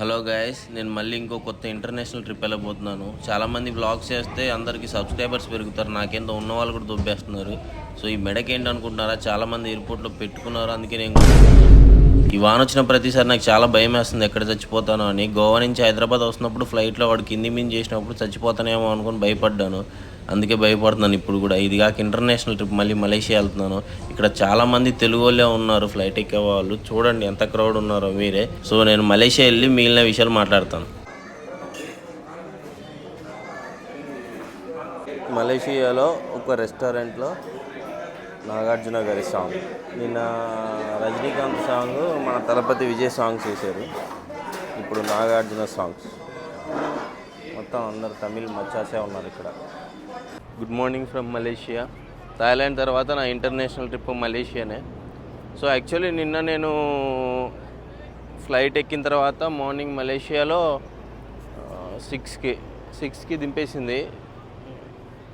Hello guys, నేను మళ్ళీ ఇంకో కొత్త ఇంటర్నేషనల్ ట్రిప్ వెళ్ళబోతున్నాను. చాలామంది వ్లాగ్స్ చేస్తే అందరికీ సబ్స్క్రైబర్స్ పెరుగుతారు, నాకేందో ఉన్న వాళ్ళు కూడా దొబ్బేస్తున్నారు. సో ఈ మెడకి ఏంటి అనుకుంటున్నారా, చాలామంది ఎయిర్పోర్ట్లో పెట్టుకున్నారు. అందుకే నేను ఈ వాన వచ్చిన ప్రతిసారి నాకు చాలా భయం వేస్తుంది, ఎక్కడ చచ్చిపోతానో అని. గోవా నుంచి హైదరాబాద్ వస్తున్నప్పుడు ఫ్లైట్లో వాడు కింది మించి చేసినప్పుడు చచ్చిపోతానేమో అనుకుని భయపడ్డాను. అందుకే భయపడుతున్నాను ఇప్పుడు కూడా. ఇది కాక ఇంటర్నేషనల్ ట్రిప్ మళ్ళీ మలేషియా వెళ్తున్నాను. ఇక్కడ చాలామంది తెలుగు వాళ్ళే ఉన్నారు ఫ్లైట్ ఎక్కే వాళ్ళు. చూడండి ఎంత క్రౌడ్ ఉన్నారో మీరే. సో నేను మలేషియా వెళ్ళి మిగిలిన విషయాలు మాట్లాడతాను. మలేషియాలో ఒక రెస్టారెంట్లో నాగార్జున గారి సాంగ్, నిన్న రజనీకాంత్ సాంగ్, మన తలపతి విజయ్ సాంగ్స్ వేశారు. ఇప్పుడు నాగార్జున సాంగ్స్. మొత్తం అందరు తమిళ్ మచ్చాసే ఉన్నారు ఇక్కడ. Good morning from Malaysia. Thailand తర్వాత నా ఇంటర్నేషనల్ ట్రిప్ మలేషియానే. సో యాక్చువల్లీ నిన్న నేను ఫ్లైట్ ఎక్కిన తర్వాత మార్నింగ్ మలేషియాలో 6కి దింపేసింది.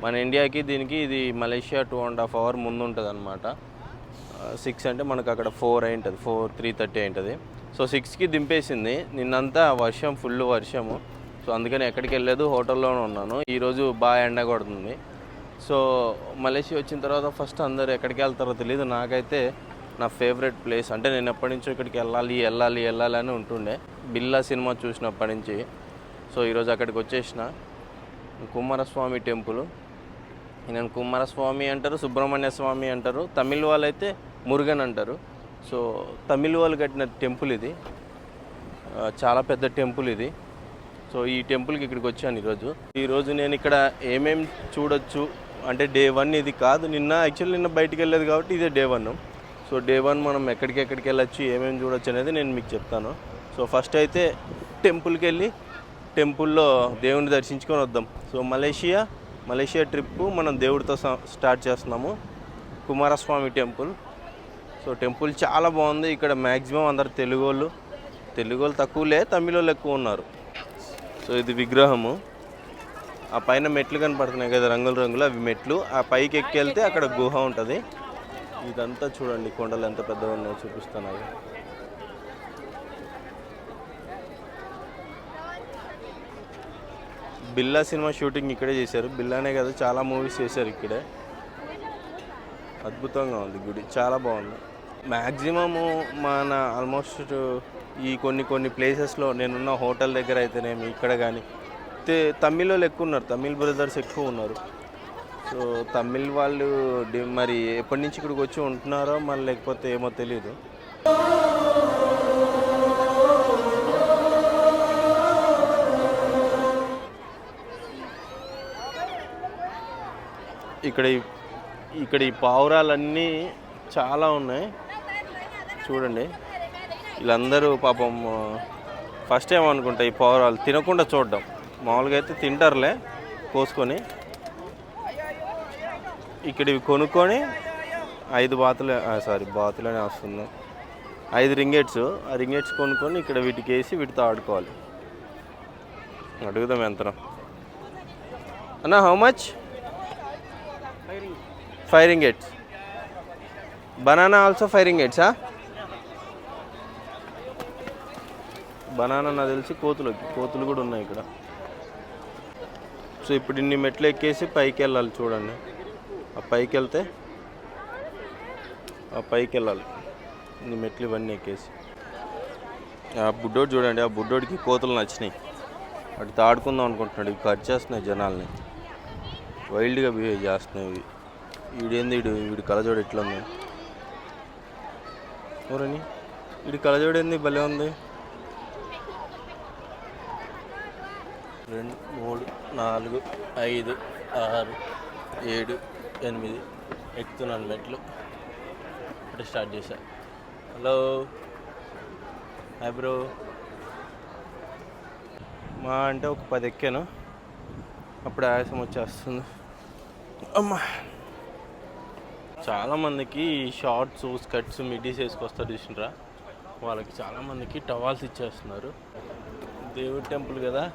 మన ఇండియాకి దీనికి ఇది మలేషియా 2.5 hours ముందు ఉంటుంది అనమాట. 6 అంటే మనకు అక్కడ 4 అయి ఉంటుంది, 3:30 అయి ఉంటుంది. సో 6కి దింపేసింది. నిన్నంతా వర్షం, ఫుల్ వర్షము. సో అందుకని ఎక్కడికి వెళ్ళలేదు, హోటల్లోనే ఉన్నాను. ఈరోజు బాగా ఎండ కొడుతుంది. సో మలేషియా వచ్చిన తర్వాత ఫస్ట్ అందరు ఎక్కడికి వెళ్తారో తెలియదు. నాకైతే నా ఫేవరెట్ ప్లేస్ అంటే నేను ఎప్పటి నుంచో ఇక్కడికి వెళ్ళాలి అని ఉంటుండే, బిల్లా సినిమా చూసినప్పటి నుంచి. సో ఈరోజు అక్కడికి వచ్చేసిన. కుమారస్వామి టెంపుల్. నేను కుమారస్వామి అంటారు, సుబ్రహ్మణ్య స్వామి అంటారు. తమిళ్ వాళ్ళు అయితే మురుగన్ అంటారు. సో తమిళ్ వాళ్ళు కట్టిన టెంపుల్ ఇది. చాలా పెద్ద టెంపుల్ ఇది. సో ఈ టెంపుల్కి ఇక్కడికి వచ్చాను ఈరోజు నేను ఇక్కడ ఏమేమి చూడొచ్చు అంటే డే 1 ఇది కాదు. నిన్న బయటికి వెళ్ళలేదు కాబట్టి ఇదే డే 1. సో డే 1 మనం ఎక్కడికి వెళ్ళొచ్చు, ఏమేమి చూడొచ్చు అనేది నేను మీకు చెప్తాను. సో ఫస్ట్ అయితే టెంపుల్కి వెళ్ళి టెంపుల్లో దేవుని దర్శించుకొని వద్దాం. సో మలేషియా ట్రిప్ మనం దేవుడితో స్టార్ట్ చేస్తున్నాము. కుమారస్వామి టెంపుల్. సో టెంపుల్ చాలా బాగుంది. ఇక్కడ మ్యాక్సిమం అందరు తెలుగు వాళ్ళు తక్కువలే, తమిళ వాళ్ళు ఎక్కువ ఉన్నారు. సో ఇది విగ్రహము. ఆ పైన మెట్లు కనపడుతున్నాయి కదా, రంగులు అవి మెట్లు. ఆ పైకి ఎక్కి వెళ్తే అక్కడ గుహ ఉంటుంది. ఇదంతా చూడండి, కొండలు ఎంత పెద్దగా ఉన్నాయో చూపిస్తాను. అవి బిల్లా సినిమా షూటింగ్ ఇక్కడే చేశారు. బిల్లానే కదా, చాలా మూవీస్ చేశారు ఇక్కడే. అద్భుతంగా ఉంది గుడి, చాలా బాగుంది. మ్యాక్సిమము మన ఆల్మోస్ట్ ఈ కొన్ని ప్లేసెస్లో నేనున్న హోటల్ దగ్గర అయితేనేమి ఇక్కడ కానీ తమిళ్ వాళ్ళు ఎక్కువ ఉన్నారు, తమిళ్ బ్రదర్స్ ఎక్కువ ఉన్నారు. సో తమిళ్ వాళ్ళు మరి ఎప్పటి నుంచి ఇక్కడికి వచ్చి ఉంటున్నారో మరి లేకపోతే ఏమో తెలియదు. ఇక్కడ ఈ పావురాలన్నీ చాలా ఉన్నాయి చూడండి. వీళ్ళందరూ పాపం ఫస్ట్ టైం అనుకుంటా ఈ పావురాలు తినకుండా చూడడం. మామూలుగా అయితే తింటారులే కోసుకొని. ఇక్కడ ఇవి కొనుక్కొని 5 బాతులనే వస్తుంది, 5 రింగెట్స్. ఆ రింగెట్స్ కొనుక్కొని ఇక్కడ వీటికి వేసి వీటితో ఆడుకోవాలి. అడుగుదాం ఎంత అన్నా, how much? 5 ringgits. Banana also 5 రింగెట్సా? బనానా నాకు తెలిసి కోతులు కూడా ఉన్నాయి ఇక్కడ. సో ఇప్పుడు ఇన్ని మెట్లు ఎక్కేసి పైకి వెళ్ళాలి చూడండి. ఆ పైకి వెళ్ళాలి ఇన్ని మెట్లు ఇవన్నీ ఎక్కేసి. ఆ బుడ్డోడు చూడండి, ఆ బుడ్డోడికి కోతులు నచ్చినాయి. వాటితో ఆడుకుందాం అనుకుంటున్నాడు. ఇవి కట్ చేస్తున్నాయి జనాల్ని, వైల్డ్గా బిహేవ్ చేస్తున్నాయి. వీడి కలజోడు ఎట్లా ఉంది ఎవరని? వీడి కలజోడు ఏంది భలే ఉంది. 2, 3, 4, 5, 6, 7, 8 ఎక్కుతున్నాను మెట్లు. అంటే స్టార్ట్ చేశా. Hello, hi bro. మా అంటే ఒక 10 ఎక్కాను, అప్పుడు ఆయాసం వచ్చేస్తుంది. అమ్మా, చాలామందికి షార్ట్స్, స్కర్ట్స్, మిడ్డీస్ వేసుకొస్తారు చూసినరా, వాళ్ళకి చాలామందికి టవాల్స్ ఇచ్చేస్తున్నారు. దేవుడి టెంపుల్ కదా,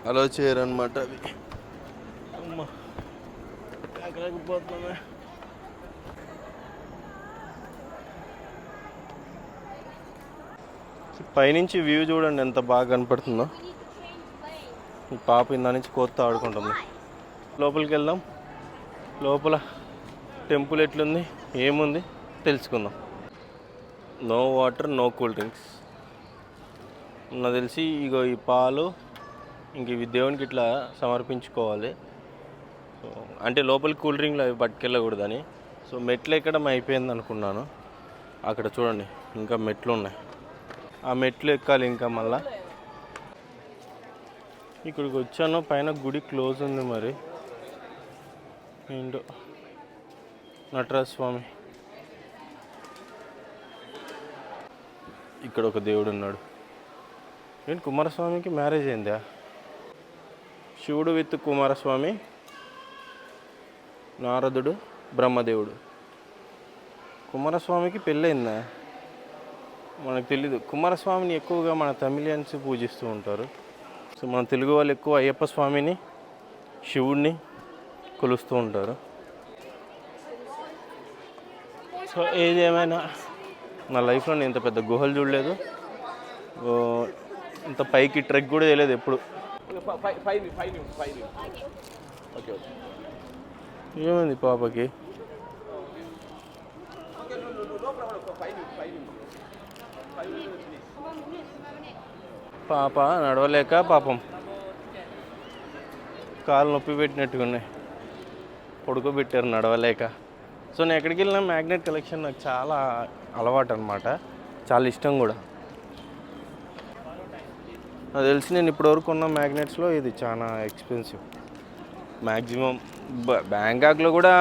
అలో చేయరు అనమాట అవి. అమ్మా, ఎక్కడికి పోతున్నామే. పైనుంచి వ్యూ చూడండి ఎంత బాగా కనపడుతుందో. ఈ పాప ఇందా నుంచి కోత్త ఆడుకుంటుంది. లోపలికి వెళ్దాం. లోపల టెంపుల్ ఎట్లుంది ఏముంది తెలుసుకుందాం. No water, no cool drinks. నాకు తెలిసి ఇగో ఈ పాలు ఇంక ఇవి దేవునికి ఇట్లా సమర్పించుకోవాలి. సో అంటే లోపలికి కూల్ డ్రింక్లు అవి పట్టుకెళ్ళకూడదని. సో మెట్లు ఎక్కడం అయిపోయింది అనుకున్నాను. అక్కడ చూడండి ఇంకా మెట్లు ఉన్నాయి. ఆ మెట్లు ఎక్కాలి ఇంకా మళ్ళా. ఇక్కడికి వచ్చాను, పైన గుడి క్లోజ్ ఉంది. మరి ఏంటో. నటరాజ స్వామి ఇక్కడ ఒక దేవుడు ఉన్నాడు. ఏంటి కుమారస్వామికి మ్యారేజ్ అయిందా? శివుడు విత్ కుమారస్వామి, నారదుడు, బ్రహ్మదేవుడు. కుమారస్వామికి పెళ్ళయిందా? మనకు తెలీదు. కుమారస్వామిని ఎక్కువగా మన తమిళియన్స్ పూజిస్తూ ఉంటారు. సో మన తెలుగు వాళ్ళు ఎక్కువ అయ్యప్ప స్వామిని, శివుడిని కొలుస్తూ ఉంటారు. సో ఏది ఏమైనా నా లైఫ్లో నేను ఇంత పెద్ద గుహలు చూడలేదు, ఇంత పైకి ట్రెక్ కూడా చేయలేదు ఎప్పుడు. ఏమైంది పాపకి? పాప నడవలేక పాపం కాలు నొప్పి పెట్టినట్టుగా ఉన్నాయి, పడుకోబెట్టారు నడవలేక. సో నేను ఎక్కడికి వెళ్ళినా మ్యాగ్నెట్ కలెక్షన్ నాకు చాలా అలవాటు అనమాట, చాలా ఇష్టం కూడా. నాకు తెలిసి నేను ఇప్పటివరకు ఉన్న మ్యాగ్నెట్స్లో ఇది చాలా ఎక్స్పెన్సివ్. మ్యాక్సిమం బ్యాంకాక్లో కూడా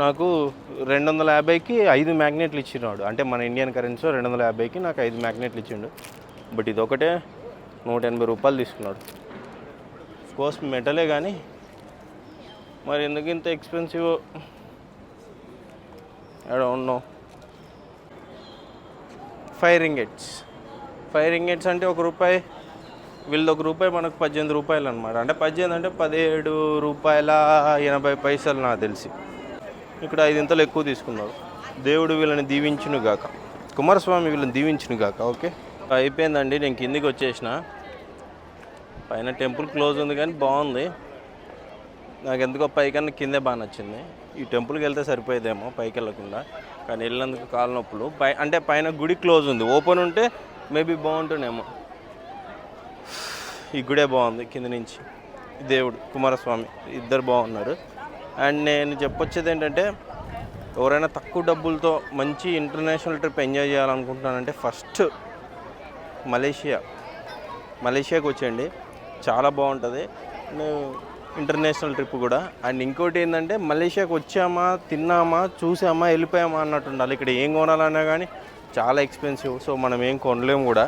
నాకు 250కి 5 మ్యాగ్నెట్లు ఇచ్చినాడు. అంటే మన ఇండియన్ కరెన్సీలో 250కి నాకు 5 మ్యాగ్నెట్లు ఇచ్చిండు. బట్ ఇది ఒకటే 180 రూపాయలు తీసుకున్నాడు. కోర్స్ మెటలే కానీ మరి ఎందుకు ఇంత ఎక్స్పెన్సివ్ ఐ డోంట్ నో. 5 రింగెట్స్. 5 రింగెట్స్ అంటే ₹1, వీళ్ళది ₹1 మనకు 18 రూపాయలు అనమాట. అంటే 18 అంటే 17 రూపాయల 80 పైసలు నాకు తెలిసి. ఇక్కడ 5 ఎక్కువ తీసుకున్నారు. దేవుడు వీళ్ళని దీవించును గాక, కుమారస్వామి వీళ్ళని దీవించును గాక. ఓకే అయిపోయిందండి, నేను కిందికి వచ్చేసిన. పైన టెంపుల్ క్లోజ్ ఉంది కానీ బాగుంది. నాకు ఎందుకో పైకన్నా కిందే బాగా నచ్చింది. ఈ టెంపుల్కి వెళ్తే సరిపోయేదేమో పైకి వెళ్ళకుండా, కానీ వెళ్ళినందుకు కాళ్ళ నొప్పులు. అంటే పైన గుడి క్లోజ్ ఉంది, ఓపెన్ ఉంటే మేబీ బాగుంటుండేమో. ఈ గుడే బాగుంది కింద నుంచి. దేవుడు కుమారస్వామి ఇద్దరు బాగున్నారు. అండ్ నేను చెప్పొచ్చేది ఏంటంటే, ఎవరైనా తక్కువ డబ్బులతో మంచి ఇంటర్నేషనల్ ట్రిప్ ఎంజాయ్ చేయాలనుకుంటున్నానంటే ఫస్ట్ మలేషియాకి వచ్చేయండి, చాలా బాగుంటుంది ఇంటర్నేషనల్ ట్రిప్ కూడా. అండ్ ఇంకోటి ఏంటంటే, మలేషియాకి వచ్చామా, తిన్నామా, చూసామా, వెళ్ళిపోయామా అన్నట్టు ఉండాలి. ఇక్కడ ఏం కొనాలన్నా కానీ చాలా ఎక్స్పెన్సివ్. సో మనం ఏం కొనలేము కూడా.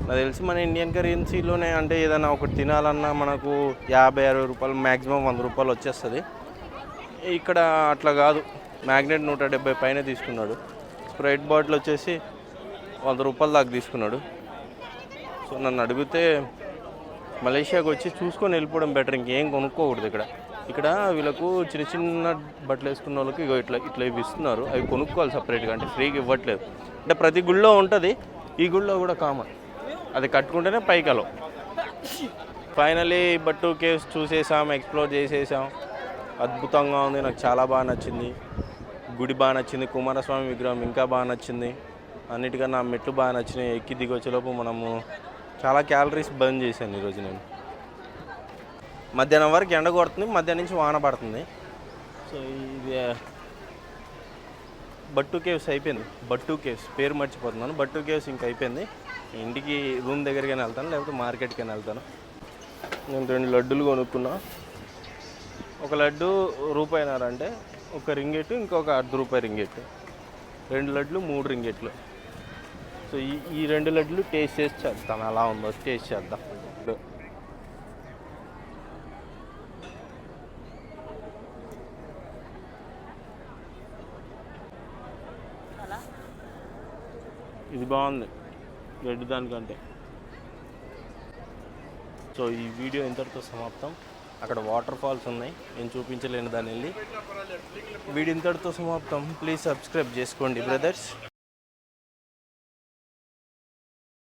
నాకు తెలిసి మన ఇండియన్ కరెన్సీలోనే అంటే ఏదైనా ఒకటి తినాలన్నా మనకు 50-60 రూపాయలు, మ్యాక్సిమం 100 రూపాయలు వచ్చేస్తుంది. ఇక్కడ అట్లా కాదు, మ్యాగ్నెట్ 170 పైన తీసుకున్నాడు. స్ప్రైట్ బాటిల్ వచ్చేసి 100 రూపాయల దాకా తీసుకున్నాడు. సో నన్ను అడిగితే మలేషియాకి వచ్చి చూసుకొని వెళ్ళిపోవడం బెటర్, ఇంకేం కొనుక్కోకూడదు ఇక్కడ వీళ్ళకు చిన్న చిన్న బట్టలు వేసుకున్న వాళ్ళకి ఇట్లా ఇవి ఇస్తున్నారు. అవి కొనుక్కోవాలి సపరేట్గా, అంటే ఫ్రీగా ఇవ్వట్లేదు. అంటే ప్రతి గుళ్ళో ఉంటుంది, ఈ గుళ్ళో కూడా కామన్, అది కట్టుకుంటేనే పైకలో. ఫైనలీ బట్టు కేవ్స్ చూసేసాం, ఎక్స్ప్లోర్ చేసేసాం. అద్భుతంగా ఉంది, నాకు చాలా బాగా నచ్చింది. గుడి బాగా నచ్చింది, కుమారస్వామి విగ్రహం ఇంకా బాగా నచ్చింది. అన్నిటికన్నా మెట్లు బాగా నచ్చినాయి. ఎక్కి దిగి వచ్చేలోపు మనము చాలా క్యాలరీస్ బర్న్ చేశాను ఈరోజు నేను. మధ్యాహ్నం వరకు ఎండ కొడుతుంది, మధ్యాహ్నం నుంచి వాన పడుతుంది. సో ఇది బట్టు కేవ్స్ అయిపోయింది. బట్టు కేవ్స్ పేరు మర్చిపోతున్నాను. బట్టు కేవ్స్ ఇంకా అయిపోయింది. ఇంటికి రూమ్ దగ్గరికైనా వెళ్తాను, లేకపోతే మార్కెట్కైనా వెళ్తాను. నేను 2 లడ్డూలు కొనుక్కున్నా. ఒక లడ్డు ₹1.5 అంటే ఒక రింగెట్, ఇంకొక ₹1.5 రింగెట్. 2 లడ్లు 3 రింగెట్లు. సో ఈ 2 లడ్లు టేస్ట్ చేసి చేస్తాను, అలా ఉందో టేస్ట్ చేద్దాం. ఇది బాగుంది రెడ్ దానికంటే. సో ఈ వీడియో ఇంతటితో సమాప్తం. అక్కడ వాటర్ ఫాల్స్ ఉన్నాయి, నేను చూపించలేను దాన్ని వెళ్ళి. వీడియో ఇంతటితో సమాప్తం. ప్లీజ్ సబ్స్క్రైబ్ చేసుకోండి బ్రదర్స్.